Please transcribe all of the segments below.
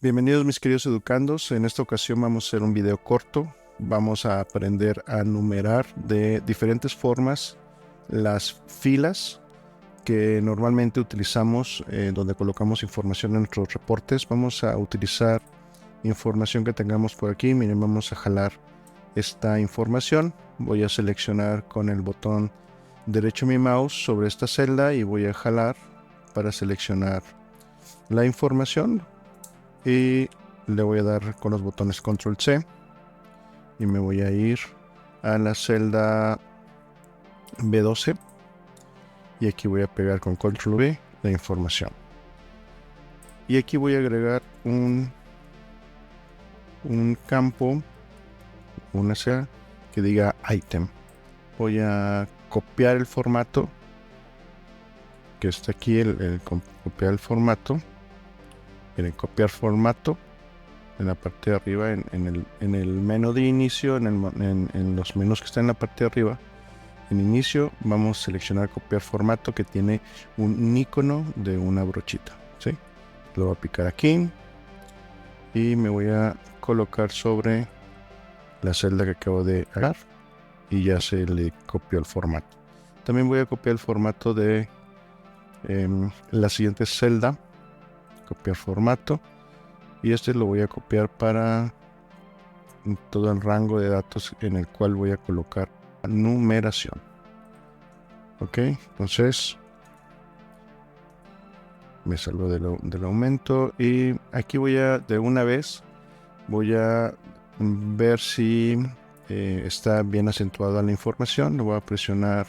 Bienvenidos mis queridos educandos. En esta ocasión vamos a hacer un video corto. Vamos a aprender a numerar de diferentes formas las filas que normalmente utilizamos donde colocamos información en nuestros reportes. Vamos a utilizar información que tengamos por aquí. Miren, vamos a jalar esta información. Voy a seleccionar con el botón derecho de mi mouse sobre esta celda y voy a jalar para seleccionar la información. Y le voy a dar con los botones Control C y me voy a ir a la celda B12 y aquí voy a pegar con Control V la información y aquí voy a agregar un campo, una celda que diga item. Voy a copiar el formato que está aquí, copiar el formato. Miren, copiar formato en la parte de arriba, en el menú de inicio, en los menús que están en la parte de arriba. En inicio vamos a seleccionar copiar formato, que tiene un icono de una brochita, ¿sí? Lo voy a picar aquí y me voy a colocar sobre la celda que acabo de agarrar y ya se le copió el formato. También voy a copiar el formato de la siguiente celda. Copiar formato y este lo voy a copiar para todo el rango de datos en el cual voy a colocar numeración. Ok, entonces me salgo del aumento y aquí voy a de una vez voy a ver si está bien acentuada la información. Le voy a presionar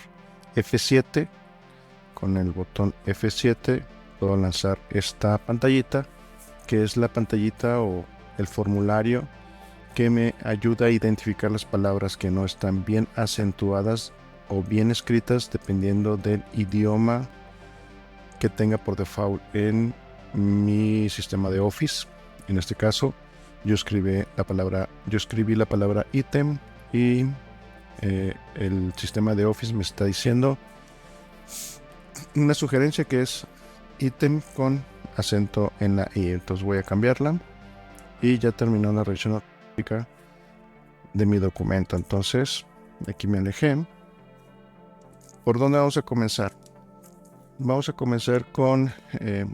F7. Con el botón F7 puedo lanzar esta pantallita, que es la pantallita o el formulario que me ayuda a identificar las palabras que no están bien acentuadas o bien escritas dependiendo del idioma que tenga por default en mi sistema de Office. En este caso yo escribí la palabra ítem y el sistema de Office me está diciendo una sugerencia que es ítem con acento en la I. Entonces voy a cambiarla y ya terminó la revisión ortográfica de mi documento. Entonces aquí me alejé. ¿Por dónde vamos a comenzar? Vamos a comenzar con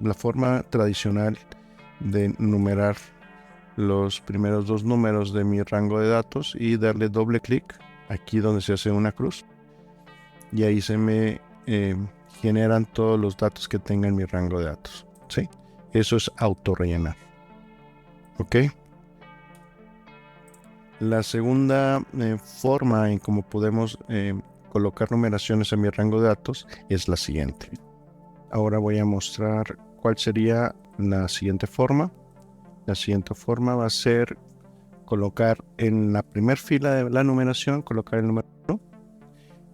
la forma tradicional de numerar los primeros dos números de mi rango de datos y darle doble clic aquí donde se hace una cruz y ahí se me generan todos los datos que tenga en mi rango de datos, ¿sí? Eso es autorrellenar. ¿Ok? La segunda forma en cómo podemos colocar numeraciones en mi rango de datos es la siguiente. Ahora voy a mostrar cuál sería la siguiente forma. La siguiente forma va a ser colocar en la primera fila de la numeración, colocar el número 1.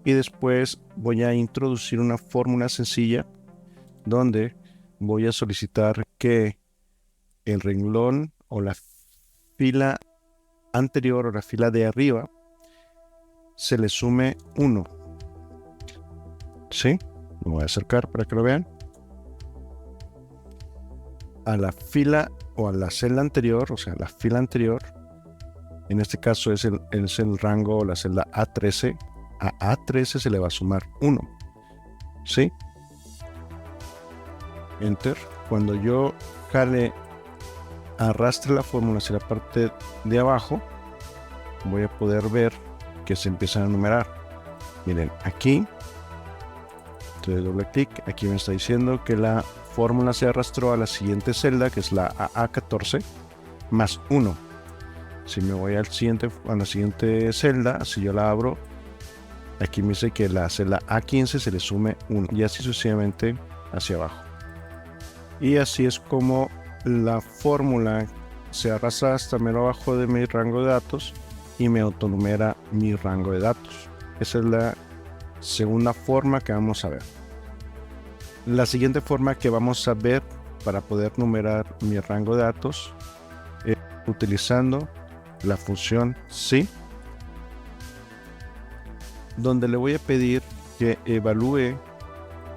Y después voy a introducir una fórmula sencilla donde voy a solicitar que el renglón o la fila anterior o la fila de arriba se le sume 1. ¿Sí? Me voy a acercar para que lo vean. A la fila o a la celda anterior, o sea, la fila anterior, en este caso es el rango o la celda A13. A A13 se le va a sumar 1. ¿Sí? Enter. Cuando yo arrastre la fórmula hacia la parte de abajo, voy a poder ver que se empiezan a numerar. Miren, aquí, entonces doble clic, aquí me está diciendo que la fórmula se arrastró a la siguiente celda, que es la A14, más 1. Si me voy a la siguiente celda, si yo la abro, aquí me dice que la celda A15 se le sume 1 y así sucesivamente hacia abajo. Y así es como la fórmula se arrastra hasta mero abajo de mi rango de datos y me autonumera mi rango de datos. Esa es la segunda forma que vamos a ver. La siguiente forma que vamos a ver para poder numerar mi rango de datos es utilizando la función si, donde le voy a pedir que evalúe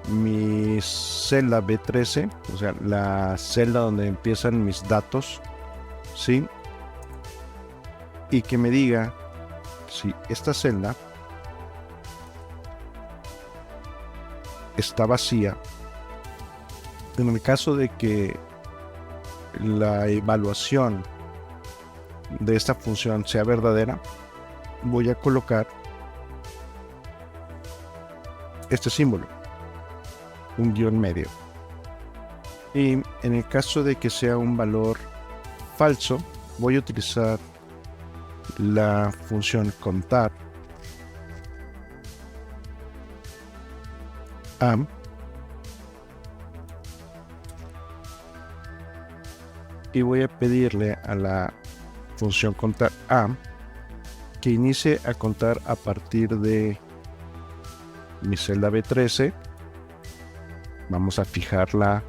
mi celda B13, o sea, la celda donde empiezan mis datos ¿sí? Y que me diga si esta celda está vacía. En el caso de que la evaluación de esta función sea verdadera, voy a colocar este símbolo, un guión medio. Y en el caso de que sea un valor falso, voy a utilizar la función contar am y voy a pedirle a la función contar am que inicie a contar a partir de mi celda B13. Vamos a fijarla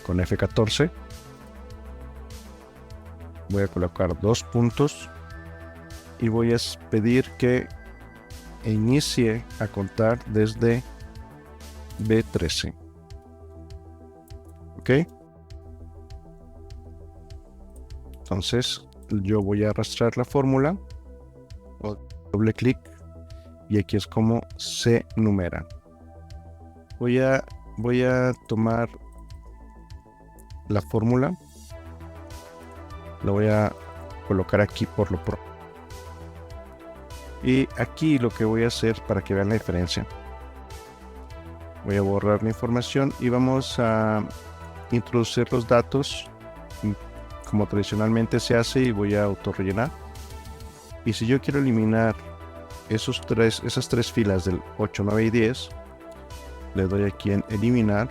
con F14. Voy a colocar 2 puntos y voy a pedir que inicie a contar desde B13. ¿Ok? Entonces yo voy a arrastrar la fórmula, doble clic, y aquí es como se numera. Voy a tomar la fórmula, la voy a colocar aquí por lo pronto. Y aquí lo que voy a hacer para que vean la diferencia, voy a borrar la información y vamos a introducir los datos como tradicionalmente se hace y voy a autorrellenar. Y si yo quiero eliminar esas tres filas del 8, 9 y 10, le doy aquí en eliminar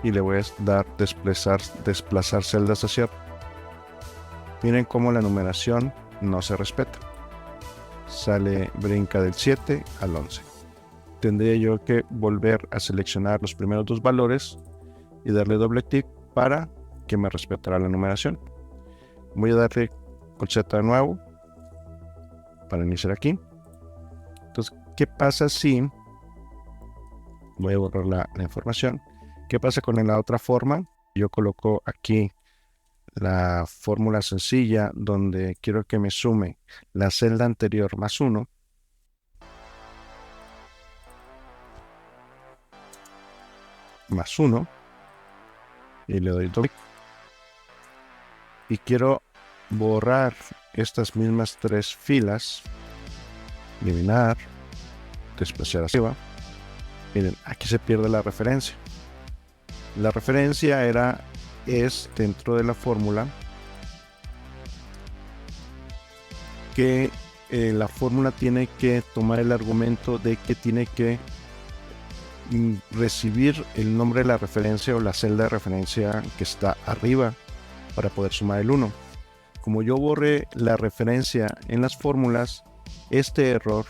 y le voy a dar desplazar celdas hacia arriba. Miren cómo la numeración no se respeta. Brinca del 7 al 11. Tendría yo que volver a seleccionar los primeros dos valores y darle doble clic para que me respetará la numeración. Voy a darle con Z de nuevo para iniciar aquí. Entonces, ¿qué pasa si voy a borrar la información? ¿Qué pasa con la otra forma? Yo coloco aquí la fórmula sencilla donde quiero que me sume la celda anterior más 1. Más 1. Y le doy doble clic. Y quiero borrar estas mismas tres filas. Eliminar. Desplazar arriba. Miren, aquí se pierde la referencia. La referencia es dentro de la fórmula que la fórmula tiene que tomar el argumento de que tiene que recibir el nombre de la referencia o la celda de referencia que está arriba para poder sumar el 1. Como yo borré la referencia en las fórmulas, este error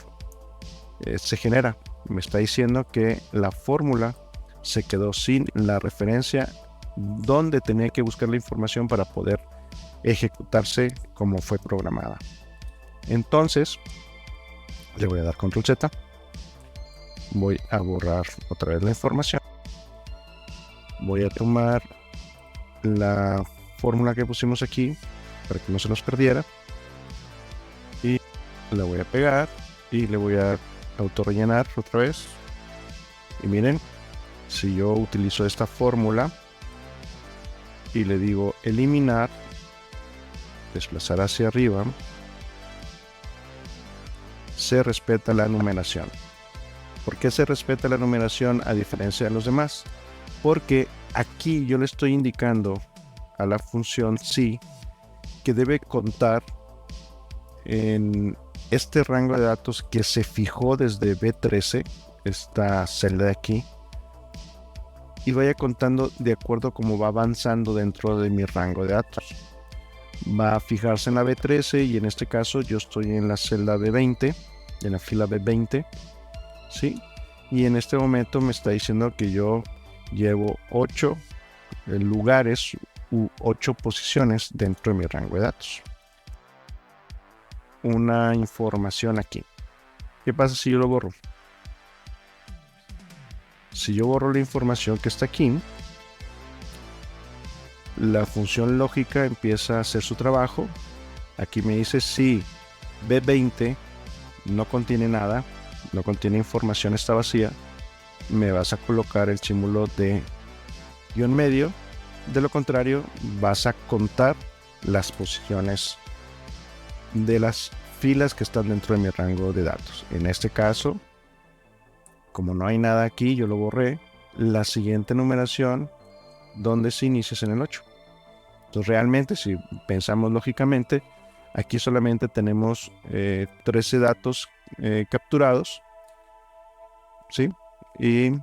se genera. Me está diciendo que la fórmula se quedó sin la referencia donde tenía que buscar la información para poder ejecutarse como fue programada. Entonces le voy a dar control Z, voy a borrar otra vez la información, voy a tomar la fórmula que pusimos aquí para que no se nos perdiera y la voy a pegar y le voy a autorrellenar otra vez. Y miren, si yo utilizo esta fórmula y le digo eliminar, desplazar hacia arriba, se respeta la numeración. ¿Por qué se respeta la numeración a diferencia de los demás? Porque aquí yo le estoy indicando a la función sí que debe contar en este rango de datos que se fijó desde B13, esta celda de aquí, y vaya contando de acuerdo a cómo va avanzando dentro de mi rango de datos. Va a fijarse en la B13 y en este caso yo estoy en la celda B20, en la fila B20, ¿sí? Y en este momento me está diciendo que yo llevo 8 lugares u 8 posiciones dentro de mi rango de datos. Una información aquí. ¿Qué pasa si yo lo borro? Si yo borro la información que está aquí, la función lógica empieza a hacer su trabajo. Aquí me dice si B20 no contiene nada, no contiene información, está vacía, me vas a colocar el símbolo de guión medio. De lo contrario, vas a contar las posiciones de las filas que están dentro de mi rango de datos. En este caso, como no hay nada aquí, yo lo borré. La siguiente numeración, donde se inicia, es en el 8. Entonces realmente, si pensamos lógicamente, aquí solamente tenemos 13 datos capturados, ¿sí? Y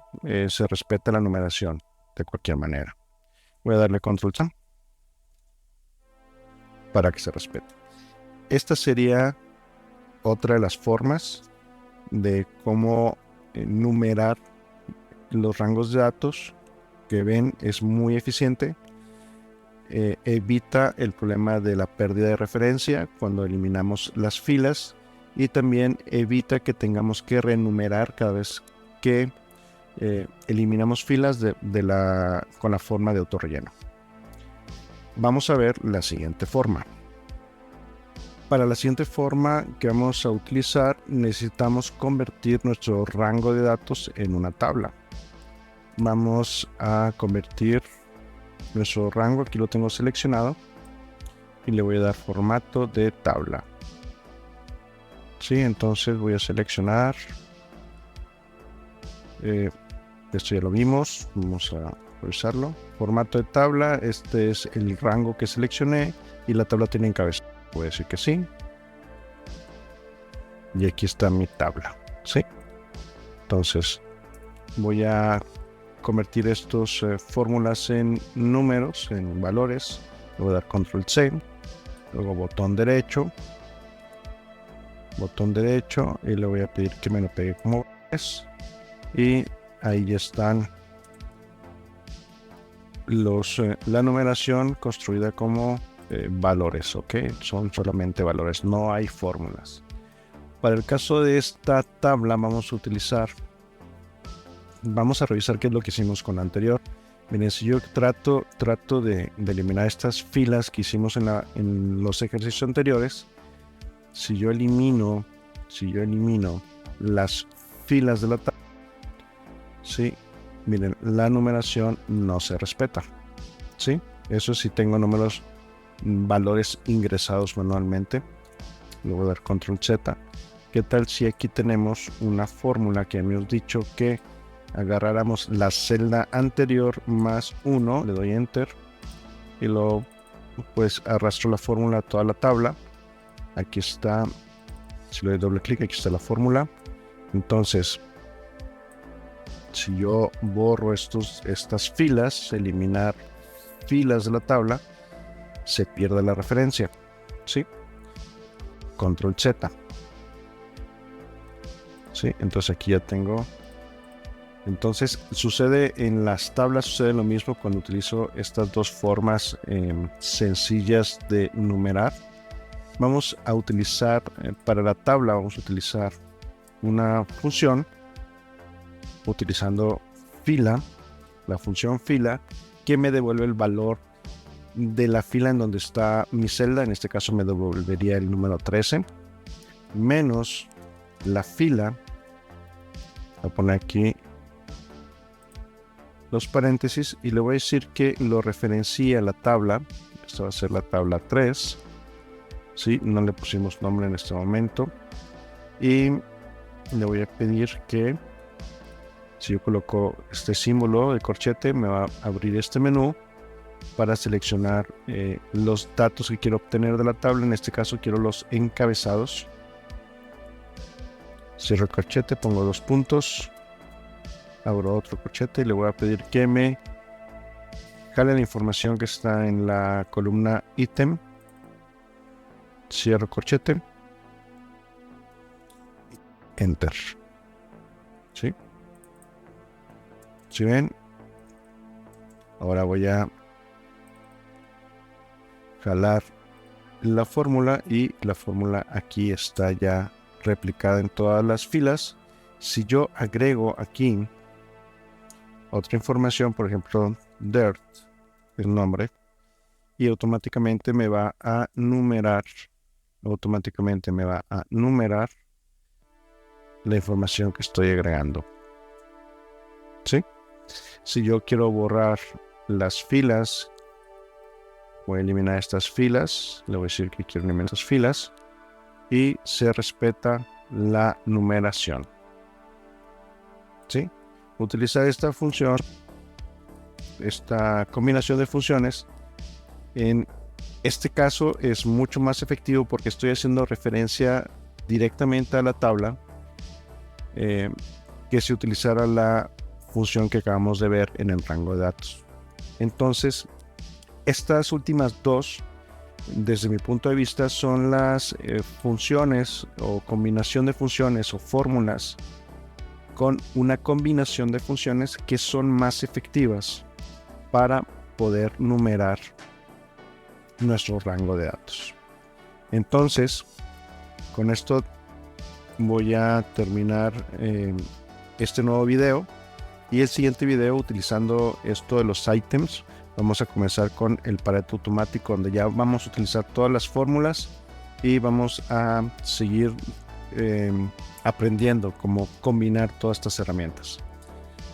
se respeta la numeración de cualquier manera. Voy a darle Control-C para que se respete. Esta sería otra de las formas de cómo numerar los rangos de datos. Que ven, es muy eficiente. Evita el problema de la pérdida de referencia cuando eliminamos las filas, y también evita que tengamos que renumerar cada vez que eliminamos filas con la forma de autorrelleno. Vamos a ver la siguiente forma. Para la siguiente forma que vamos a utilizar, necesitamos convertir nuestro rango de datos en una tabla. Vamos a convertir nuestro rango, aquí lo tengo seleccionado, y le voy a dar formato de tabla. Sí, entonces voy a seleccionar, esto ya lo vimos, vamos a revisarlo. Formato de tabla, este es el rango que seleccioné y la tabla tiene encabezado. Voy a decir que sí. Y aquí está mi tabla, ¿sí? Entonces voy a convertir estos fórmulas en números, en valores. Le voy a dar Control-C, luego botón derecho, y le voy a pedir que me lo pegue como es. Y ahí ya están la numeración construida como valores, ¿ok? Son solamente valores, no hay fórmulas. Para el caso de esta tabla vamos a revisar qué es lo que hicimos con la anterior. Miren, si yo trato de eliminar estas filas que hicimos en los ejercicios anteriores, si yo elimino las filas de la tabla, ¿sí? Miren, la numeración no se respeta, ¿sí? Eso sí, tengo valores ingresados manualmente. Le voy a dar Control-Z. ¿Qué tal si aquí tenemos una fórmula que habíamos dicho que agarráramos la celda anterior más 1, le doy Enter y luego pues arrastro la fórmula a toda la tabla? Aquí está, si le doy doble clic, aquí está la fórmula. Entonces, si yo borro estas filas, eliminar filas de la tabla, se pierde la referencia, ¿sí? Control-Z. ¿Sí? Entonces aquí ya tengo. Entonces en las tablas sucede lo mismo cuando utilizo estas dos formas sencillas de numerar. Vamos a utilizar, para la tabla vamos a utilizar una función utilizando fila, la función fila, que me devuelve el valor de la fila en donde está mi celda. En este caso me devolvería el número 13 menos la fila. Voy a poner aquí los paréntesis y le voy a decir que lo referencia a la tabla. Esta va a ser la tabla 3, ¿sí? No le pusimos nombre en este momento, y le voy a pedir que si yo coloco este símbolo de corchete, me va a abrir este menú para seleccionar los datos que quiero obtener de la tabla. En este caso quiero los encabezados. Cierro el corchete, pongo 2 puntos, abro otro corchete y le voy a pedir que me jale la información que está en la columna ítem. Cierro corchete, Enter. ¿Sí? ¿Sí ven? Ahora voy a jalar la fórmula y la fórmula aquí está ya replicada en todas las filas. Si yo agrego aquí otra información, por ejemplo, dirt, el nombre, y automáticamente me va a numerar la información que estoy agregando. ¿Sí? Si yo quiero borrar las filas, voy a eliminar estas filas. Le voy a decir que quiero eliminar estas filas y se respeta la numeración. ¿Sí? Utilizar esta función, esta combinación de funciones, en este caso es mucho más efectivo porque estoy haciendo referencia directamente a la tabla, que si utilizara la función que acabamos de ver en el rango de datos. Entonces, estas últimas dos, desde mi punto de vista, son las funciones o combinación de funciones o fórmulas con una combinación de funciones que son más efectivas para poder numerar nuestro rango de datos. Entonces, con esto voy a terminar este nuevo video, y el siguiente video, utilizando esto de los items, vamos a comenzar con el Pareto automático, donde ya vamos a utilizar todas las fórmulas y vamos a seguir aprendiendo cómo combinar todas estas herramientas.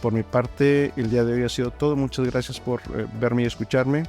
Por mi parte, el día de hoy ha sido todo. Muchas gracias por verme y escucharme.